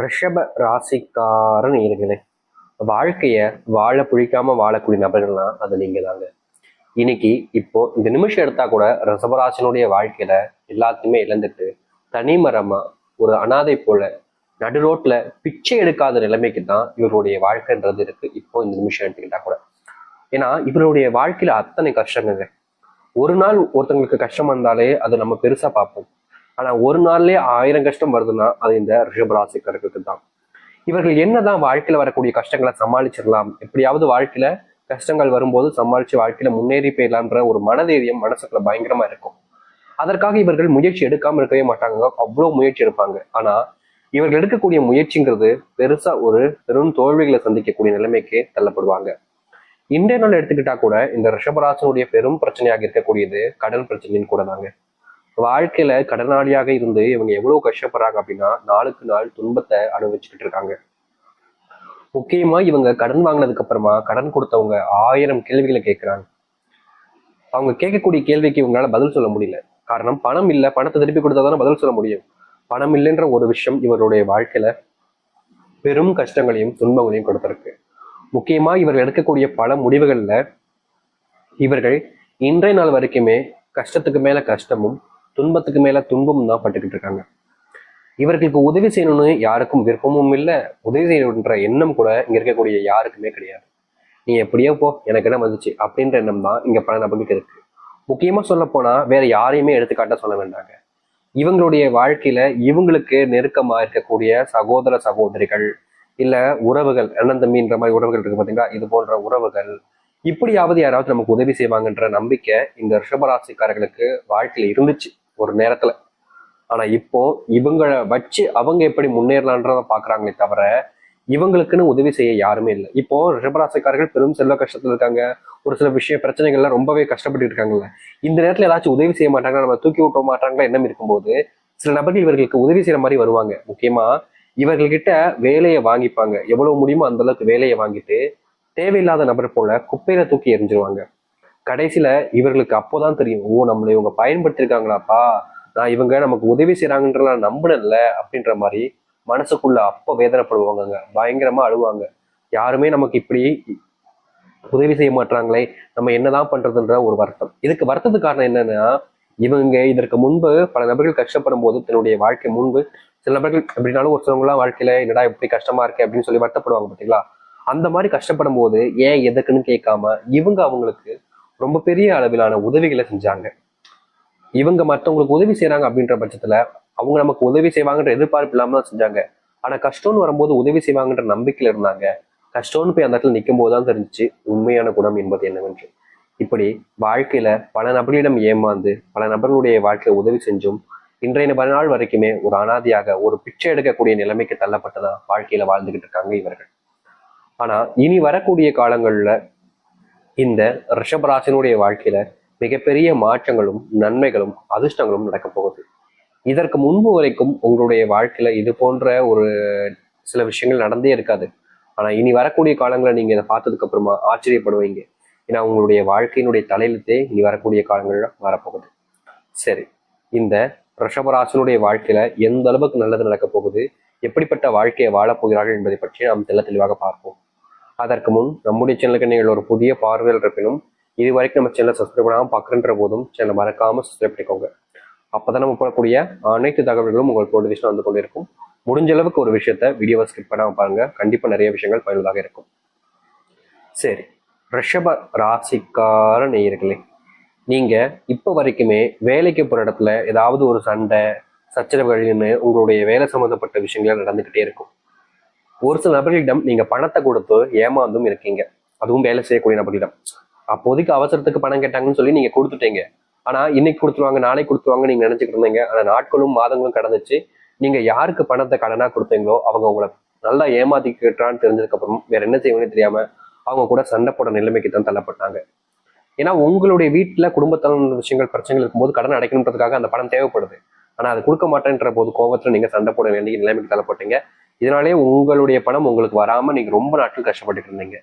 ரிஷப ராசிக்கார நேயர்களே, வாழ்க்கைய வாழ பிடிக்காம வாழக்கூடிய நபர்கள்லாம் அது நீங்க தாங்க. இன்னைக்கு இப்போ இந்த நிமிஷம் எடுத்தா கூட ரிஷபராசினுடைய வாழ்க்கையில எல்லாத்தையுமே இழந்துட்டு தனிமரமா ஒரு அனாதை போல நடு ரோட்ல பிச்சை எடுக்காத நிலைமைக்கு தான் இவருடைய வாழ்க்கைன்றது இருக்கு. இப்போ இந்த நிமிஷம் எடுத்துக்கிட்டா கூட, ஏன்னா இவருடைய வாழ்க்கையில அத்தனை கஷ்டங்க. ஒரு நாள் ஒருத்தங்களுக்கு கஷ்டம் வந்தாலே அதை நம்ம பெருசா பார்ப்போம். ஆனா ஒரு நாள்லயே 1000 கஷ்டம் வருதுன்னா அது இந்த ரிஷபராசிக்காரர்களுக்கு தான். இவர்கள் என்னதான் வாழ்க்கையில வரக்கூடிய கஷ்டங்களை சமாளிச்சிடலாம், எப்படியாவது வாழ்க்கையில கஷ்டங்கள் வரும்போது சமாளிச்சு வாழ்க்கையில முன்னேறி போயிடலான்ற ஒரு மனதைரியம் மனசுக்குள்ள பயங்கரமா இருக்கும். அதற்காக இவர்கள் முயற்சி எடுக்காம இருக்கவே மாட்டாங்க, அவ்வளவு முயற்சி எடுப்பாங்க. ஆனா இவர்கள் எடுக்கக்கூடிய முயற்சிங்கிறது பெருசா ஒரு பெரும் தோல்விகளை சந்திக்கக்கூடிய நிலைமைக்கு தள்ளப்படுவாங்க. இன்றைய நாள் எடுத்துக்கிட்டா கூட இந்த ரிஷபராசனுடைய பெரும் பிரச்சனையாக இருக்கக்கூடியது கடன் பிரச்சனைன்னு கூட தாங்க. வாழ்க்கையில கடனாளியாக இருந்து இவங்க எவ்வளவு கஷ்டப்படுறாங்க அப்படின்னா, நாளுக்கு நாள் துன்பத்தை அனுபவிச்சுக்கிட்டு இருக்காங்க. முக்கியமா இவங்க கடன் வாங்கினதுக்கு அப்புறமா கடன் கொடுத்தவங்க 1000 கேள்விகளை கேட்கிறாங்க. அவங்க கேட்கக்கூடிய கேள்விக்கு இவங்களால பதில் சொல்ல முடியல. காரணம் பணம் இல்லை, பணத்தை திருப்பி கொடுத்தாதானே பதில் சொல்ல முடியும். பணம் இல்லைன்ற ஒரு விஷயம் இவருடைய வாழ்க்கையில பெரும் கஷ்டங்களையும் துன்பங்களையும் கொடுத்திருக்கு. முக்கியமா இவர்கள் எடுக்கக்கூடிய பல முடிவுகள்ல இவர்கள் இன்றைய நாள் வரைக்குமே கஷ்டத்துக்கு மேல கஷ்டமும் துன்பத்துக்கு மேல துன்பமும் தான் பட்டுக்கிட்டு இருக்காங்க. இவர்களுக்கு உதவி செய்யணும்னு யாருக்கும் விருப்பமும் இல்லை, உதவி செய்யணுன்ற எண்ணம் கூட இங்க இருக்கக்கூடிய யாருக்குமே கிடையாது. நீ எப்படியோ போ, எனக்கு என்ன வந்துச்சு அப்படின்ற எண்ணம் தான் இங்க பல நபர்களுக்கு இருக்கு. முக்கியமா சொல்ல போனா வேற யாரையுமே எடுத்துக்காட்ட சொல்ல வேண்டாங்க. இவங்களுடைய வாழ்க்கையில இவங்களுக்கு நெருக்கமா இருக்கக்கூடிய சகோதர சகோதரிகள், இல்ல உறவுகள், அண்ணன் தம்பின்ற மாதிரி உறவுகள் இருக்கு பாத்தீங்களா, இது போன்ற உறவுகள் இப்படியாவது யாராவது நமக்கு உதவி செய்வாங்கன்ற நம்பிக்கை இந்த ரிஷபராசிக்காரர்களுக்கு வாழ்க்கையில இருந்துச்சு ஒரு நேரத்துல. ஆனா இப்போ இவங்களை வச்சு அவங்க எப்படி முன்னேறலான்றத பாக்குறாங்களே தவிர இவங்களுக்குன்னு உதவி செய்ய யாருமே இல்லை. இப்போ ரிஷபராசிக்காரர்கள் பெரும் செல்வ கஷ்டத்துல இருக்காங்க, ஒரு சில பிரச்சனைகள்ல ரொம்பவே கஷ்டப்பட்டு இருக்காங்கல்ல. இந்த நேரத்துல ஏதாச்சும் உதவி செய்ய மாட்டாங்க, நம்ம தூக்கி விட்ட மாட்டாங்களா எண்ணம் இருக்கும்போது சில நபர்கள் இவர்களுக்கு உதவி செய்யற மாதிரி வருவாங்க. முக்கியமா இவர்கள்கிட்ட வேலையை வாங்கிப்பாங்க, எவ்வளவு முடியுமோ அந்த அளவுக்கு வேலையை வாங்கிட்டு தேவையில்லாத நபர் போல குப்பையில தூக்கி எறிஞ்சிருவாங்க. கடைசியில இவர்களுக்கு அப்போதான் தெரியும், ஓ நம்மளை இவங்க பயன்படுத்திருக்காங்களாப்பா, நான் இவங்க நமக்கு உதவி செய்யறாங்கன்ற நான் நம்பினேன்ல அப்படின்ற மாதிரி மனசுக்குள்ள அப்ப வேதனைப்படுவாங்க, பயங்கரமா அழுவாங்க. யாருமே நமக்கு இப்படி உதவி செய்ய மாட்டாங்களே, நம்ம என்னதான் பண்றதுன்ற ஒரு வருத்தம். இதுக்கு வருத்தத்துக்கு காரணம் என்னன்னா, இவங்க இதற்கு முன்பு பல நபர்கள் கஷ்டப்படும் போது தன்னுடைய வாழ்க்கை முன்பு சில நபர்கள் அப்படின்னாலும் ஒரு சிலவங்களாம் வாழ்க்கையில என்னடா இப்படி கஷ்டமா இருக்கு அப்படின்னு சொல்லி வருத்தப்படுவாங்க பார்த்தீங்களா. அந்த மாதிரி கஷ்டப்படும் போது ஏன் எதுக்குன்னு கேட்காம இவங்க அவங்களுக்கு ரொம்ப பெரிய அளவிலான உதவிகளை செஞ்சாங்க. இவங்க மற்றவங்களுக்கு உதவி செய்யறாங்க அப்படின்ற பட்சத்துல அவங்க நமக்கு உதவி செய்வாங்கன்ற எதிர்பார்ப்பு இல்லாம தான் செஞ்சாங்க. ஆனா கஷ்டம்னு வரும்போது உதவி செய்வாங்கன்ற நம்பிக்கையில இருந்தாங்க. கஷ்டம்னு போய் அந்த இடத்துல நிற்கும் போதுதான் தெரிஞ்சிச்சு உண்மையான குணம் என்பது என்னவென்று. இப்படி வாழ்க்கையில பல நபர்களிடம் ஏமாந்து பல நபர்களுடைய வாழ்க்கையை உதவி செஞ்சும் இன்றைய நாள் வரைக்குமே ஒரு அனாதியாக ஒரு பிச்சை எடுக்கக்கூடிய நிலைமைக்கு தள்ளப்பட்டதான் வாழ்க்கையில வாழ்ந்துகிட்டு இருக்காங்க இவர்கள். ஆனா இனி வரக்கூடிய காலங்கள்ல இந்த ரிஷபராசினுடைய வாழ்க்கையில மிகப்பெரிய மாற்றங்களும் நன்மைகளும் அதிர்ஷ்டங்களும் நடக்க போகுது. இதற்கு முன்பு வரைக்கும் உங்களுடைய வாழ்க்கையில இது போன்ற ஒரு சில விஷயங்கள் நடந்தே இருக்காது. ஆனா இனி வரக்கூடிய காலங்களை நீங்க இதை பார்த்ததுக்கு அப்புறமா ஆச்சரியப்படுவீங்க. ஏன்னா உங்களுடைய வாழ்க்கையினுடைய தலையெழுத்தே இனி வரக்கூடிய காலங்கள்ல வரப்போகுது. சரி, இந்த ரிஷபராசினுடைய வாழ்க்கையில எந்த அளவுக்கு நல்லது நடக்க போகுது, எப்படிப்பட்ட வாழ்க்கையை வாழப் போகிறார்கள் என்பதை பற்றி நாம் தெளிவாக பார்ப்போம். அதற்கு முன் நம்முடைய சேனலுக்கு நீங்கள் ஒரு புதிய பார்வையில் இருப்பினும் இது வரைக்கும் நம்ம சேனலை சப்ஸ்கிரைப் பண்ணாமல் பார்க்குறன்ற போதும் சேனலை மறக்காம சப்ஸ்கிரைப் பண்ணிக்கோங்க. அப்பதான் நம்ம போடக்கூடிய அனைத்து தகவல்களும் உங்களுக்கு நோட்டிஃபிகேஷன் வந்து கொண்டு இருக்கும். முடிஞ்ச அளவுக்கு ஒரு விஷயத்த வீடியோவை ஸ்கிப் பண்ணாம பாருங்க, கண்டிப்பா நிறைய விஷயங்கள் பயனுள்ளதாக இருக்கும். சரி, ரிஷப ராசிக்கார நேயர்களே, நீங்க இப்ப வரைக்குமே வேலைக்கு போற இடத்துல ஏதாவது ஒரு சண்டை சச்சரவுகள்னு உங்களுடைய வேலை சம்பந்தப்பட்ட விஷயங்கள் நடந்துகிட்டே இருக்கும். ஒரு சில நபர்களிடம் நீங்க பணத்தை கொடுத்து ஏமாந்தும் இருக்கீங்க, அதுவும் வேலை செய்யக்கூடிய நபர்களிடம். அப்போதைக்கு அவசரத்துக்கு பணம் கேட்டாங்கன்னு சொல்லி நீங்க கொடுத்துட்டீங்க. ஆனா இன்னைக்கு கொடுத்துருவாங்க நாளைக்கு கொடுத்துருவாங்க நீங்க நினைச்சுக்கிட்டு இருந்தீங்க. ஆனா நாட்களும் மாதங்களும் கடந்துச்சு. நீங்க யாருக்கு பணத்தை கடனா கொடுத்தீங்களோ அவங்க உங்களை நல்லா ஏமாத்திக்கிட்டான்னு தெரிஞ்சதுக்கு அப்புறம் வேற என்ன செய்யணும்னு தெரியாம அவங்க கூட சண்டை போட நிலைமைக்கு தான் தள்ளப்பட்டாங்க. ஏன்னா உங்களுடைய வீட்டுல குடும்பத்தான விஷயங்கள் பிரச்சனைகள் இருக்கும்போது கடன் அடைக்கணுன்றதுக்காக அந்த பணம் தேவைப்படுது. ஆனா அது கொடுக்க மாட்டேன்ற போது கோபத்துல நீங்க சண்டை போட வேண்டிய நிலைமைக்கு தள்ளப்பட்டீங்க. இதனாலே உங்களுடைய பணம் உங்களுக்கு வராம நீங்க ரொம்ப நாட்கள் கஷ்டப்பட்டு இருந்தீங்க.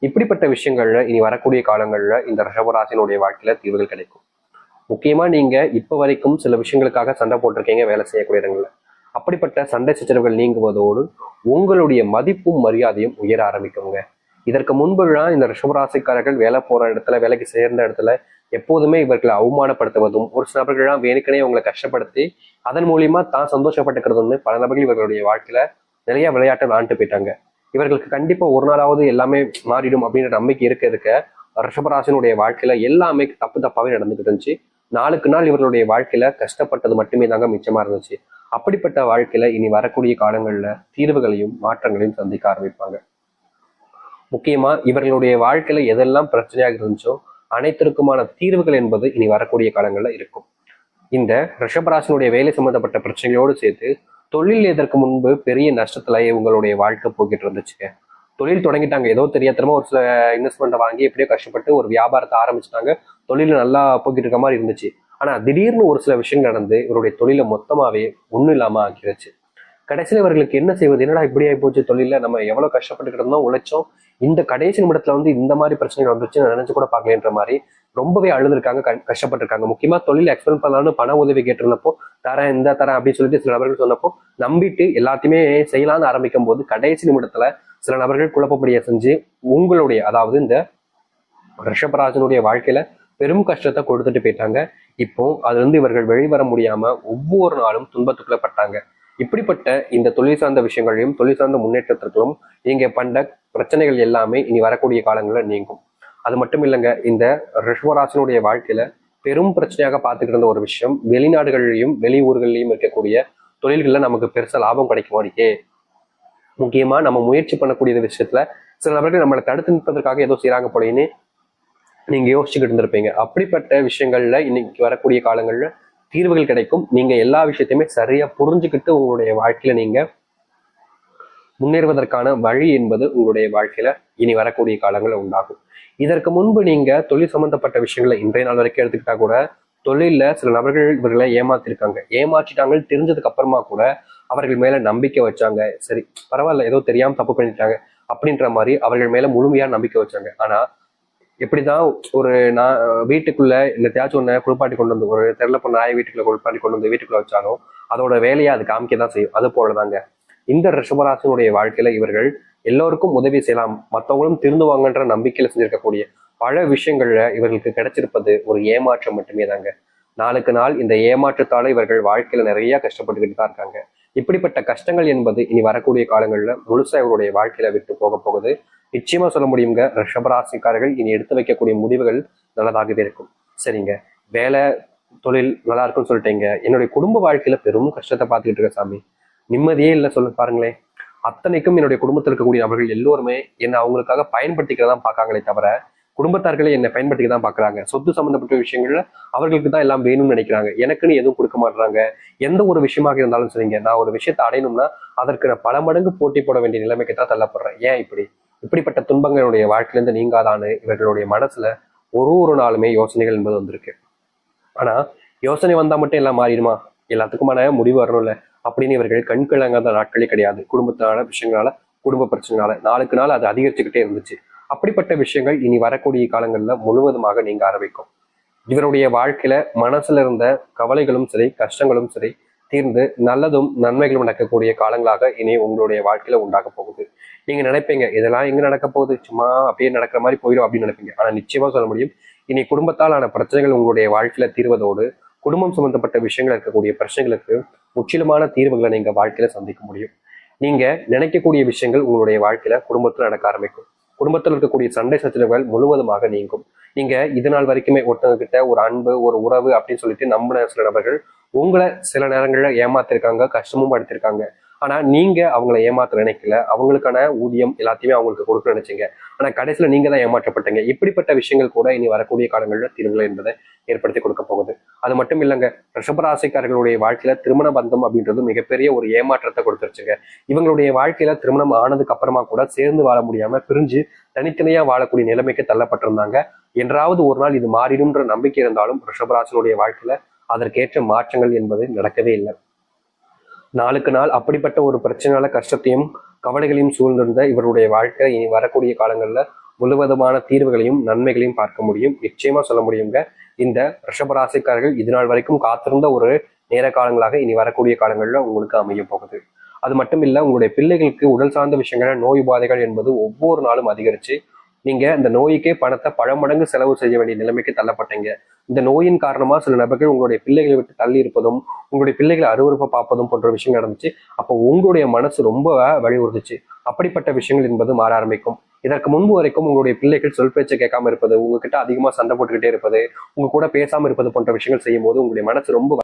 இப்படிப்பட்ட விஷயங்கள்ல இனி வரக்கூடிய காலங்கள்ல இந்த ரிஷபராசினுடைய வாழ்க்கையில தீர்வுகள் கிடைக்கும். முக்கியமா நீங்க இப்ப வரைக்கும் சில விஷயங்களுக்காக சண்டை போட்டிருக்கீங்க வேலை செய்யக்கூடிய இடங்கள்ல. அப்படிப்பட்ட சண்டை சச்சரவுகள் நீங்குவதோடு உங்களுடைய மதிப்பும் மரியாதையும் உயர ஆரம்பிக்குங்க. இதற்கு முன்புலாம் இந்த ரிஷபராசிக்காரர்கள் வேலை போற இடத்துல, வேலைக்கு சேர்ந்த இடத்துல எப்போதுமே இவர்களை அவமானப்படுத்துவதும், ஒரு சில நபர்கள்லாம் வேணுக்கனே உங்களை கஷ்டப்படுத்தி அதன் மூலியமா தான் சந்தோஷப்பட்டுக்கிறதுன்னு பல நபர்கள் இவர்களுடைய வாழ்க்கையில நிறைய விளையாட்டை விளையாண்டு போயிட்டாங்க. இவர்களுக்கு கண்டிப்பா ஒரு நாளாவது எல்லாமே மாறிடும் அப்படின்ற நம்பிக்கை இருக்க ரிஷபராசினுடைய வாழ்க்கையில எல்லாமே தப்பு தப்பாவே நடந்துகிட்டு இருந்துச்சு. நாளுக்கு நாள் இவர்களுடைய வாழ்க்கையில கஷ்டப்பட்டது மட்டுமே தாங்க மிச்சமா இருந்துச்சு. அப்படிப்பட்ட வாழ்க்கையில இனி வரக்கூடிய காலங்கள்ல தீர்வுகளையும் மாற்றங்களையும் சந்திக்க ஆரம்பிப்பாங்க. முக்கியமா இவர்களுடைய வாழ்க்கையில எதெல்லாம் பிரச்சனையாக இருந்துச்சோ அனைத்திற்குமான தீர்வுகள் என்பது இனி வரக்கூடிய காலங்கள்ல இருக்கும். இந்த ரிஷபராசினுடைய வேலை சம்பந்தப்பட்ட பிரச்சனைகளோடு சேர்த்து தொழில் இதற்கு முன்பு பெரிய நஷ்டத்துல இவங்களுடைய வாழ்க்கை போய்கிட்டு இருந்துச்சுங்க. தொழில் தொடங்கிட்டாங்க, ஏதோ தெரியாதனமா ஒரு சில இன்வெஸ்ட்மெண்ட்டை வாங்கி எப்படியோ கஷ்டப்பட்டு ஒரு வியாபாரத்தை ஆரம்பிச்சிட்டாங்க. தொழில் நல்லா போய்கிட்டு இருக்க மாதிரி இருந்துச்சு. ஆனா திடீர்னு ஒரு சில விஷயங்கள் நடந்து இவருடைய தொழிலை மொத்தமாவே ஒண்ணும் இல்லாம ஆக்கிடுச்சு. கடைசியில் இவர்களுக்கு என்ன செய்வது, என்னடா இப்படி ஆகி போச்சு, தொழில நம்ம எவ்வளவு கஷ்டப்பட்டுக்கிட்டு இருந்தோம், உழைச்சோம், இந்த கடைசி நிமிடத்துல இந்த மாதிரி பிரச்சனைகள் வந்துருச்சு நினைச்சு கூட பார்க்கலன்ற மாதிரி ரொம்பவே அழுதுருக்காங்க, கஷ்டப்பட்டிருக்காங்க. முக்கியமா தொழில் எக்ஸ்பெண்ட் பண்ணலாம்னு பண உதவி கேட்டிருந்தப்போ தரேன் இந்த தரேன் அப்படின்னு சொல்லிட்டு சில நபர்கள் சொன்னப்போ நம்பிட்டு எல்லாத்தையுமே செய்யலாம்னு ஆரம்பிக்கும் போது கடைசி நிமிடத்துல சில நபர்கள் குழப்பப்படிய செஞ்சு உங்களுடைய, அதாவது இந்த ரிஷபராஜனுடைய வாழ்க்கையில பெரும் கஷ்டத்தை கொடுத்துட்டு போயிட்டாங்க. இப்போ அதுல இவர்கள் வெளிவர முடியாம ஒவ்வொரு நாளும் துன்பத்துக்குள்ள பட்டாங்க. இப்படிப்பட்ட இந்த தொழில் சார்ந்த விஷயங்களையும் தொழில் சார்ந்த முன்னேற்றத்திற்கும் நீங்க பண்ண பிரச்சனைகள் எல்லாமே இனி வரக்கூடிய காலங்களில் நீங்கும். அது மட்டும் இல்லைங்க, இந்த ரிஷபராசினுடைய வாழ்க்கையில பெரும் பிரச்சனையாக பார்த்துக்கிட்டு இருந்த ஒரு விஷயம், வெளிநாடுகளிலையும் வெளியூர்கள்லையும் இருக்கக்கூடிய தொழில்கள்ல நமக்கு பெருசா லாபம் கிடைக்குமாடிக்கே. முக்கியமா நம்ம முயற்சி பண்ணக்கூடிய விஷயத்துல சில நபர்கள் நம்மளை தடுத்து நிற்பதற்காக ஏதோ செய்யறாங்க போலேன்னு நீங்க யோசிச்சுக்கிட்டு இருந்திருப்பீங்க. அப்படிப்பட்ட விஷயங்கள்ல இன்னைக்கு வரக்கூடிய காலங்கள்ல தீர்வுகள் கிடைக்கும். நீங்க எல்லா விஷயத்தையுமே சரியா புரிஞ்சுக்கிட்டு உங்களுடைய வாழ்க்கையில நீங்க முன்னேறுவதற்கான வழி என்பது உங்களுடைய வாழ்க்கையில இனி வரக்கூடிய காலங்களில் உண்டாகும். இதற்கு முன்பு நீங்க தொழில் சம்பந்தப்பட்ட விஷயங்களை இன்றைய நாள் வரைக்கும் எடுத்துக்கிட்டா கூட தொழில சில நபர்கள் இவர்களை ஏமாத்திருக்காங்க. ஏமாற்றிட்டாங்க தெரிஞ்சதுக்கு அப்புறமா கூட அவர்கள் மேல நம்பிக்கை வச்சாங்க. சரி பரவாயில்ல, ஏதோ தெரியாம தப்பு பண்ணிட்டாங்க அப்படின்ற மாதிரி அவர்கள் மேல முழுமையா நம்பிக்கை வச்சாங்க. ஆனா எப்படிதான் ஒரு நான் வீட்டுக்குள்ள இந்த தேய்ச்சி ஒண்ணு குளிப்பாட்டி கொண்டு வந்து, ஒரு தெருல போன நாயை வீட்டுக்குள்ள குளிப்பாட்டி கொண்டு வந்து வீட்டுக்குள்ள வச்சாலும் அதோட வேலையை அது காமிக்கதான் செய்யும். அது போலதாங்க இந்த ரிஷபராசினுடைய வாழ்க்கையில இவர்கள் எல்லோருக்கும் உதவி செய்யலாம், மற்றவங்களும் திருந்துவாங்கன்ற நம்பிக்கையில செஞ்சிருக்கக்கூடிய பல விஷயங்கள்ல இவர்களுக்கு கிடைச்சிருப்பது ஒரு ஏமாற்றம் மட்டுமே தாங்க. நாளுக்கு நாள் இந்த ஏமாற்றத்தால இவர்கள் வாழ்க்கையில நிறைய கஷ்டப்பட்டுக்கிட்டு தான் இருக்காங்க. இப்படிப்பட்ட கஷ்டங்கள் என்பது இனி வரக்கூடிய காலங்கள்ல முழுசா இவருடைய வாழ்க்கையில விட்டு போக போகுது. நிச்சயமா சொல்ல முடியுங்க, ரிஷபராசிக்காரர்கள் இனி எடுத்து வைக்கக்கூடிய முடிவுகள் நல்லதாகவே இருக்கும். சரிங்க, வேலை தொழில் நல்லா இருக்கும்னு சொல்லிட்டீங்க, என்னுடைய குடும்ப வாழ்க்கையில பெரும் கஷ்டத்தை பார்த்துக்கிட்டு இருக்க சாமி, நிம்மதியே இல்லை சொல்ல பாருங்களேன். அத்தனைக்கும் என்னுடைய குடும்பத்தில் இருக்கக்கூடிய நபர்கள் எல்லோருமே என்னை அவங்களுக்காக பயன்படுத்திக்கிறதான் பார்க்காங்களே தவிர குடும்பத்தார்களே என்னை பயன்படுத்திக்க தான் பார்க்குறாங்க. சொத்து சம்பந்தப்பட்ட விஷயங்கள்ல அவர்களுக்கு தான் எல்லாம் வேணும்னு நினைக்கிறாங்க, எனக்குன்னு எதுவும் கொடுக்க மாட்டுறாங்க. எந்த ஒரு விஷயமாக இருந்தாலும் சரிங்க, நான் ஒரு விஷயத்தை அடையணும்னா அதற்கு நான் பல மடங்கு போட்டி போட வேண்டிய நிலைமைக்கு தான் தள்ளப்படுறேன். ஏன் இப்படிப்பட்ட துன்பங்களுடைய வாழ்க்கையிலிருந்து நீங்காதான்னு இவர்களுடைய மனசுல ஒரு நாளுமே யோசனைகள் என்பது வந்திருக்கு. ஆனா யோசனை வந்தா மட்டும் எல்லாம் மாறிடுமா, எல்லாத்துக்குமான முடிவு வரணும்ல அப்படின்னு இவர்கள் கண்கிழங்காத நாட்களே கிடையாது. குடும்பத்தினால விஷயங்களால, குடும்ப பிரச்சனைனால நாளுக்கு நாள் அது அதிகரிச்சுக்கிட்டே இருந்துச்சு. அப்படிப்பட்ட விஷயங்கள் இனி வரக்கூடிய காலங்கள்ல முழுவதுமாக நீங்க ஆரம்பிக்கும். இவருடைய வாழ்க்கையில மனசுல இருந்த கவலைகளும் சரி கஷ்டங்களும் சரி தீர்ந்து நல்லதும் நன்மைகளும் நடக்கக்கூடிய காலங்களாக இனி உங்களுடைய வாழ்க்கையில உண்டாக போகுது. நீங்க நினைப்பீங்க இதெல்லாம் எங்க நடக்க போகுது, சும்மா அப்படியே நடக்கிற மாதிரி போயிடும் அப்படின்னு நினைப்பீங்க. ஆனா நிச்சயமா சொல்ல முடியும், இனி குடும்பத்தால் ஆன பிரச்சனைகள் உங்களுடைய வாழ்க்கையில தீர்வதோடு குடும்பம் சம்பந்தப்பட்ட விஷயங்கள் இருக்கக்கூடிய பிரச்சனைகளுக்கு முற்றிலுமான தீர்வுகளை நீங்க வாழ்க்கையில சந்திக்க முடியும். நீங்க நினைக்கக்கூடிய விஷயங்கள் உங்களுடைய வாழ்க்கையில குடும்பத்துல நடக்க ஆரம்பிக்கும். குடும்பத்தில் இருக்கக்கூடிய சண்டை சச்சரவுகள் முழுவதுமாக நீங்கும். நீங்க இது நாள் வரைக்குமே ஒருத்தவங்க கிட்ட ஒரு அன்பு ஒரு உறவு அப்படின்னு சொல்லிட்டு நம்பின சில நபர்கள் உங்களை சில நேரங்கள்ல ஏமாத்திருக்காங்க, கஷ்டமும் படுத்திருக்காங்க. ஆனா நீங்க அவங்களை ஏமாத்த நினைக்கல, அவங்களுக்கான ஊதியம் எல்லாத்தையுமே அவங்களுக்கு கொடுக்க நினைச்சீங்க. ஆனா கடைசியில நீங்க தான் ஏமாற்றப்பட்டீங்க. இப்படிப்பட்ட விஷயங்கள் கூட இனி வரக்கூடிய காலங்களில் தீர்வுகள் என்பதை ஏற்படுத்தி கொடுக்க போகுது. அது மட்டும் இல்லைங்க, ரிஷபராசிக்காரர்களுடைய வாழ்க்கையில திருமண பந்தம் அப்படின்றது மிகப்பெரிய ஒரு ஏமாற்றத்தை கொடுத்துருச்சுங்க. இவங்களுடைய வாழ்க்கையில திருமணம் ஆனதுக்கு அப்புறமா கூட சேர்ந்து வாழ முடியாம பிரிஞ்சு தனித்தனியா வாழக்கூடிய நிலைமைக்கு தள்ளப்பட்டிருந்தாங்க. என்றாவது ஒரு நாள் இது மாறிடும்ன்ற நம்பிக்கை இருந்தாலும் ரிஷபராசினுடைய வாழ்க்கையில அதற்கேற்ற மாற்றங்கள் என்பது நடக்கவே இல்லை. நாளுக்கு நாள் அப்படிப்பட்ட ஒரு பிரச்சனையால கஷ்டத்தையும் கவலைகளையும் சூழ்ந்திருந்த இவருடைய வாழ்க்கை இனி வரக்கூடிய காலங்கள்ல முழுவதுமான தீர்வுகளையும் நன்மைகளையும் பார்க்க முடியும். நிச்சயமா சொல்ல முடியுங்க, இந்த ரிஷபராசிக்காரர்கள் இது நாள் வரைக்கும் காத்திருந்த ஒரு நேர காலங்களாக இனி வரக்கூடிய காலங்களில் உங்களுக்கு அமைய போகுது. அது மட்டும் இல்ல, உங்களுடைய பிள்ளைகளுக்கு உடல் சார்ந்த விஷயங்கள், நோய் உபாதைகள் என்பது ஒவ்வொரு நாளும் அதிகரிச்சு நீங்க இந்த நோய்க்கே பணத்தை பல மடங்கு செலவு செய்ய வேண்டிய நிலைமைக்கு தள்ளப்பட்டீங்க. இந்த நோயின் காரணமா சில நபர்கள் உங்களுடைய பிள்ளைகளை விட்டு தள்ளி இருப்பதும், உங்களுடைய பிள்ளைகளை அருவருப்பை பார்ப்பதும் போன்ற விஷயம் நடந்துச்சு. அப்போ உங்களுடைய மனசு ரொம்ப வலியுறுத்துச்சு. அப்படிப்பட்ட விஷயங்கள் என்பது மாற ஆரம்பிக்கும். இதற்கு முன்பு வரைக்கும் உங்களுடைய பிள்ளைகள் சொல் பேச்சை கேட்காம இருப்பது, உங்ககிட்ட அதிகமா சண்டை போட்டுக்கிட்டே இருப்பது, உங்க கூட பேசாம இருப்பது போன்ற விஷயங்கள் செய்யும் போது உங்களுடைய மனசு ரொம்ப